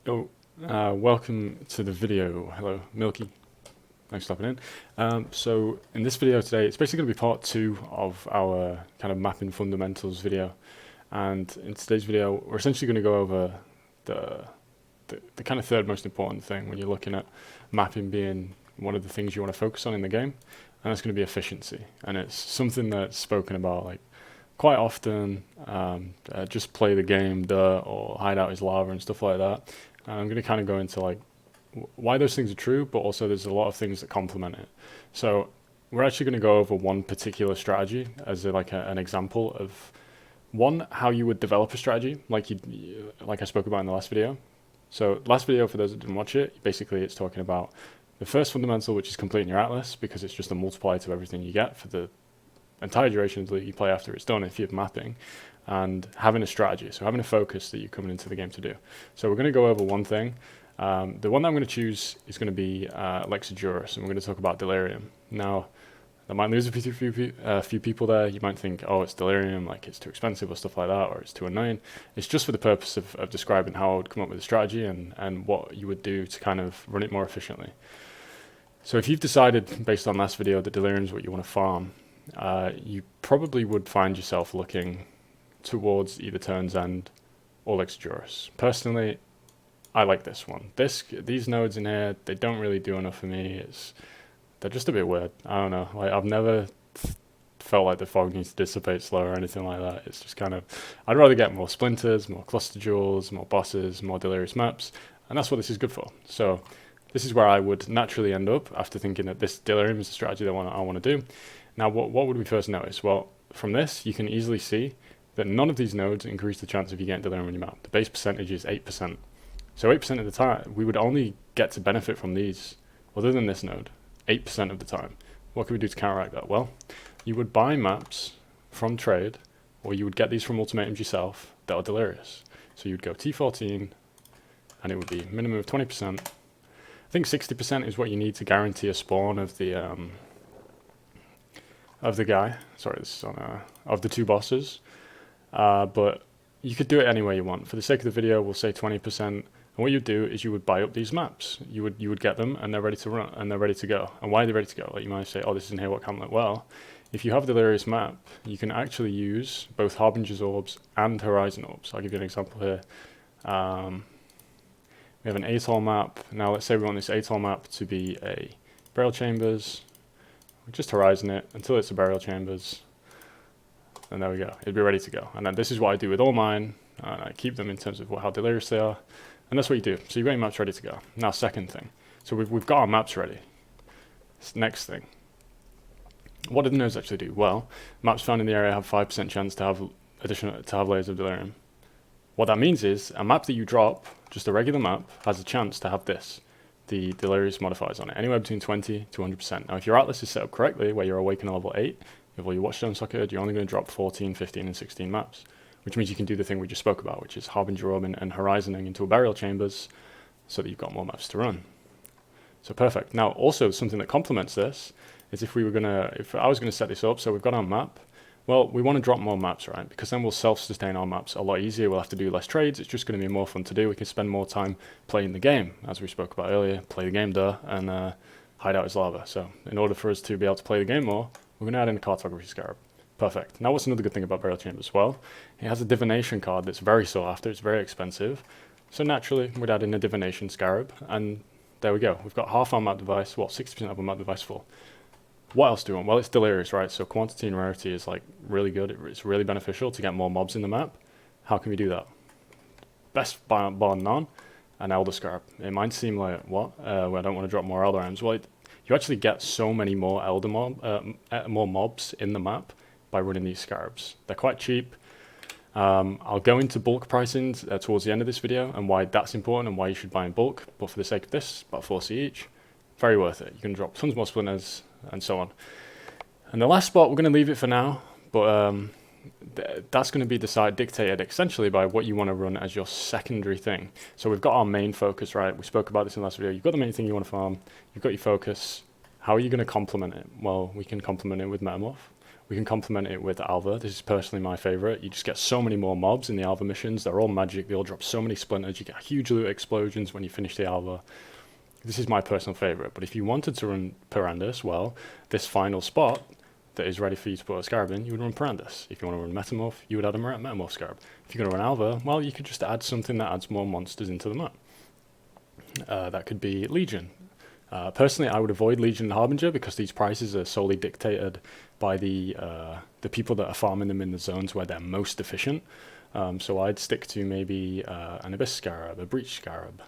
Oh, welcome to the video. Hello, Milky. Thanks for stopping in. So in this video today, it's basically going to be part 2 of our kind of mapping fundamentals video. And in today's video, we're essentially going to go over the kind of third most important thing when you're looking at mapping being one of the things you want to focus on in the game, and that's going to be efficiency. And it's something that's spoken about like quite often. Just play the game, or hideout is lava and stuff like that. And I'm going to kind of go into like why those things are true, but also there's a lot of things that complement it. So we're actually going to go over one particular strategy as an example of one, how you would develop a strategy, like I spoke about in the last video. So last video, for those that didn't watch it, basically it's talking about the first fundamental, which is completing your atlas, because it's just a multiplier to everything you get for the entire duration that you play after it's done if you're mapping, and having a strategy, so having a focus that you're coming into the game to do. So we're going to go over one thing. The one that I'm going to choose is going to be Lexidurus, and we're going to talk about Delirium. Now, that might lose a few people there. You might think, oh, it's Delirium, like it's too expensive or stuff like that, or it's too annoying. It's just for the purpose of describing how I would come up with a strategy and what you would do to kind of run it more efficiently. So if you've decided, based on last video, that Delirium is what you want to farm, you probably would find yourself looking towards either Turn's End or Lexidurus. Personally, I like this one. These nodes in here, they don't really do enough for me. They're just a bit weird. I don't know. Like, I've never felt like the fog needs to dissipate slow or anything like that. It's just kind of, I'd rather get more splinters, more cluster jewels, more bosses, more delirious maps, and that's what this is good for. So this is where I would naturally end up after thinking that this Delirium is the strategy that I want to do. Now, what would we first notice? Well, from this, you can easily see that none of these nodes increase the chance of you getting Delirium on your map. The base percentage is 8%. So 8% of the time, we would only get to benefit from these, other than this node, 8% of the time. What can we do to counteract that? Well, you would buy maps from trade, or you would get these from ultimatums yourself that are delirious. So you'd go T14, and it would be minimum of 20%. I think 60% is what you need to guarantee a spawn of the guy. Sorry, this is on of the two bosses. But you could do it any way you want. For the sake of the video, we'll say 20%. And what you do is you would buy up these maps. You would get them, and they're ready to run, and they're ready to go. And why are they ready to go? Like, you might say, oh, this isn't here, what can look well. If you have a Delirious map, you can actually use both Harbinger's Orbs and Horizon Orbs. I'll give you an example here. We have an atoll map. Now let's say we want this atoll map to be a burial chambers. We just horizon it until it's a burial chambers. And there we go. It'd be ready to go. And then this is what I do with all mine. And I keep them in terms of how delirious they are. And that's what you do. So you've got your maps ready to go. Now, second thing. So we've got our maps ready. Next thing. What do the nodes actually do? Well, maps found in the area have 5% chance to have layers of delirium. What that means is a map that you drop, just a regular map, has a chance to have the delirious modifiers on it, anywhere between 20 to 100%. Now, if your atlas is set up correctly, where you're awakened level 8, with all your watchstone socket, you're only going to drop 14, 15, and 16 maps, which means you can do the thing we just spoke about, which is Harbinger Orb and horizoning into a burial chambers so that you've got more maps to run. So perfect. Now, also something that complements this is if I was going to set this up, so we've got our map, well, we want to drop more maps, right? Because then we'll self-sustain our maps a lot easier. We'll have to do less trades. It's just going to be more fun to do. We can spend more time playing the game, as we spoke about earlier. Play the game, and hideout is lava. So in order for us to be able to play the game more, we're going to add in a cartography scarab. Perfect. Now, what's another good thing about burial chambers? Well, it has a divination card that's very sought after. It's very expensive. So naturally, we'd add in a divination scarab, and there we go. We've got half our map device, 60% of our map device full. What else do we want? Well, it's delirious, right? So quantity and rarity is like really good. It's really beneficial to get more mobs in the map. How can we do that? Best bar none, an Elder Scarab. It might seem like, what? Well, I don't want to drop more Elder Items. Well, you actually get so many more more mobs in the map by running these scarabs. They're quite cheap. I'll go into bulk pricing towards the end of this video and why that's important and why you should buy in bulk. But for the sake of this, about 4C each, very worth it. You can drop tons more splinters and so on. And the last spot, we're going to leave it for now, but that's going to be dictated essentially by what you want to run as your secondary thing. So we've got our main focus, right? We spoke about this in the last video. You've got the main thing you want to farm. You've got your focus. How are you going to complement it? Well, we can complement it with Metamorph. We can complement it with Alva. This is personally my favorite. You just get so many more mobs in the Alva missions. They're all magic. They all drop so many splinters. You get huge loot explosions when you finish the Alva. This is my personal favorite. But if you wanted to run Perandus, well, this final spot that is ready for you to put a Scarab in, you would run Perandus. If you want to run Metamorph, you would add a Metamorph Scarab. If you're going to run Alva, well, you could just add something that adds more monsters into the map. That could be Legion. Personally, I would avoid Legion and Harbinger because these prices are solely dictated by the people that are farming them in the zones where they're most efficient. So I'd stick to maybe an Abyss Scarab, a Breach Scarab.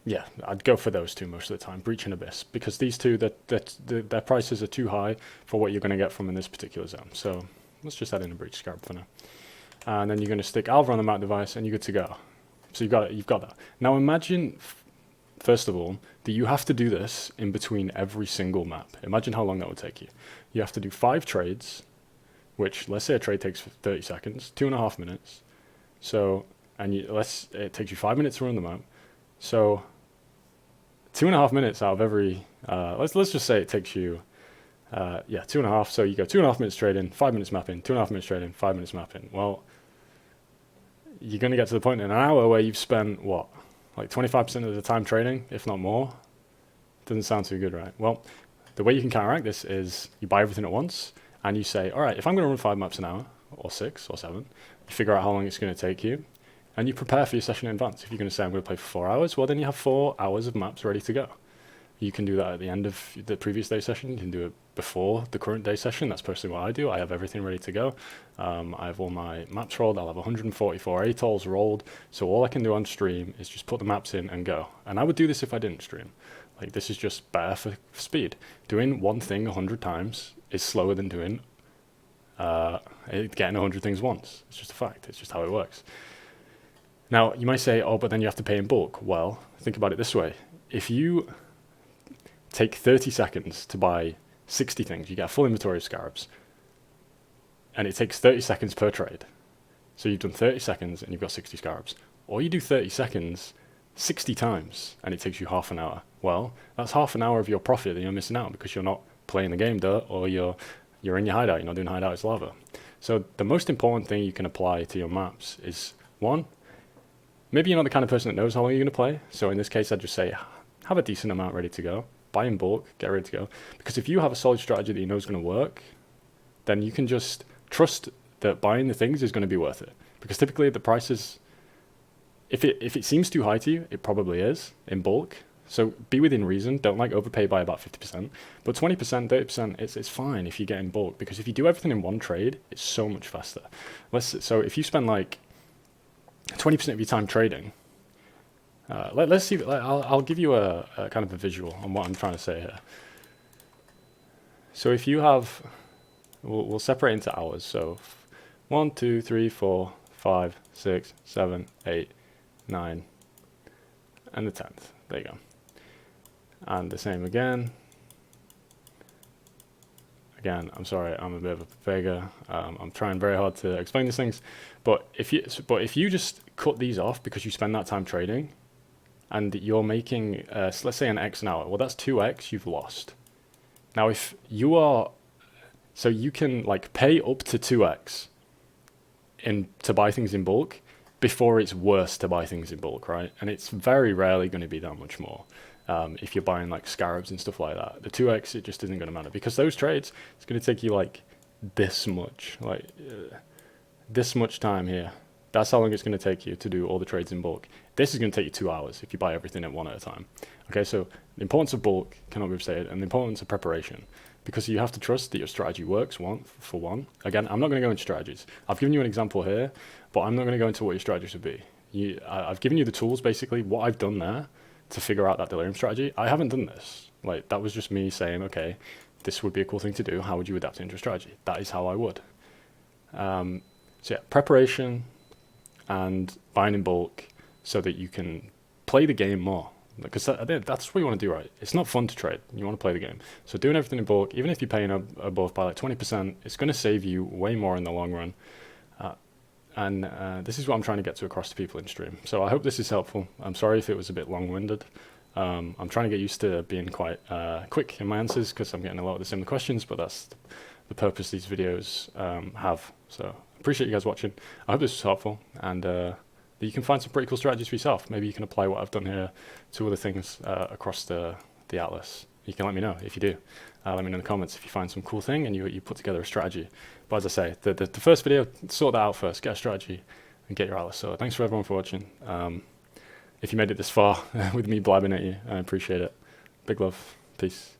Yeah, I'd go for those two most of the time, Breach and Abyss, because these two, their prices are too high for what you're going to get from in this particular zone. So let's just add in a Breach Scarab for now. And then you're going to stick Alva on the map device and you're good to go. So you've got that. Now imagine, first of all, that you have to do this in between every single map. Imagine how long that would take you. You have to do 5 trades, which, let's say a trade takes 30 seconds, 2.5 minutes. So, and it takes you 5 minutes to run the map. So 2.5 minutes out of every, let's just say it takes you, 2.5. So you go 2.5 minutes trading, 5 minutes mapping, 2.5 minutes trading, 5 minutes mapping. Well, you're going to get to the point in an hour where you've spent, what, like 25% of the time trading, if not more. Doesn't sound too good, right? Well, the way you can counteract this is you buy everything at once, and you say, all right, if I'm going to run 5 maps an hour, or 6, or 7, you figure out how long it's going to take you, and you prepare for your session in advance. If you're going to say, I'm going to play for 4 hours, well, then you have 4 hours of maps ready to go. You can do that at the end of the previous day session. You can do it before the current day session. That's personally what I do. I have everything ready to go. I have all my maps rolled. I'll have 144 atolls rolled. So all I can do on stream is just put the maps in and go. And I would do this if I didn't stream. Like, this is just better for speed. Doing one thing 100 times is slower than doing getting 100 things once. It's just a fact. It's just how it works. Now, you might say, oh, but then you have to pay in bulk. Well, think about it this way. If you take 30 seconds to buy 60 things, you get a full inventory of Scarabs, and it takes 30 seconds per trade. So you've done 30 seconds and you've got 60 Scarabs. Or you do 30 seconds 60 times and it takes you half an hour. Well, that's half an hour of your profit that you're missing out because you're not playing the game dirt, or you're in your hideout, you're not doing hideout, it's lava. So the most important thing you can apply to your maps is, one, maybe you're not the kind of person that knows how long you're going to play. So in this case, I'd just say, have a decent amount ready to go. Buy in bulk, get ready to go. Because if you have a solid strategy that you know is going to work, then you can just trust that buying the things is going to be worth it. Because typically the prices, if it seems too high to you, it probably is in bulk. So be within reason. Don't like overpay by about 50%. But 20%, 30%, it's fine if you get in bulk. Because if you do everything in one trade, it's so much faster. So if you spend like 20% of your time trading, let's see. I'll give you a kind of a visual on what I'm trying to say here. So if you have, we'll separate into hours. So 1, 2, 3, 4, 5, 6, 7, 8, 9, and the 10th. There you go. And the same again. Again, I'm sorry, I'm a bit of a vega. I'm trying very hard to explain these things, but if you just cut these off because you spend that time trading, and you're making, let's say an X an hour, well, that's 2X you've lost. Now, if you are, so you can like pay up to 2X to buy things in bulk before it's worse to buy things in bulk, right? And it's very rarely going to be that much more. If you're buying like Scarabs and stuff like that, the 2X, it just isn't going to matter, because those trades, it's going to take you like this much time here. That's how long it's going to take you to do all the trades in bulk. This is going to take you 2 hours if you buy everything at one at a time. Okay, so the importance of bulk cannot be overstated, and the importance of preparation, because you have to trust that your strategy works, for one. Again, I'm not going to go into strategies. I've given you an example here, but I'm not going to go into what your strategies would be. I've given you the tools, basically, what I've done there to figure out that Delirium strategy. I haven't done this. Like, that was just me saying, okay, this would be a cool thing to do. How would you adapt it into a strategy? That is how I would. So yeah, preparation and buying in bulk so that you can play the game more. Because that's what you want to do, right? It's not fun to trade. You want to play the game. So doing everything in bulk, even if you're paying above by like 20%, it's going to save you way more in the long run. And this is what I'm trying to get to across to people in stream. So I hope this is helpful. I'm sorry if it was a bit long-winded. I'm trying to get used to being quite quick in my answers because I'm getting a lot of the similar questions, but that's the purpose these videos have. So appreciate you guys watching. I hope this was helpful, and that you can find some pretty cool strategies for yourself. Maybe you can apply what I've done here to other things across the atlas. You can let me know if you do. Let me know in the comments if you find some cool thing and you put together a strategy. But as I say, the first video, sort that out first, get a strategy and get your atlas. So thanks for everyone for watching. If you made it this far with me blabbing at you, I appreciate it. Big love. Peace.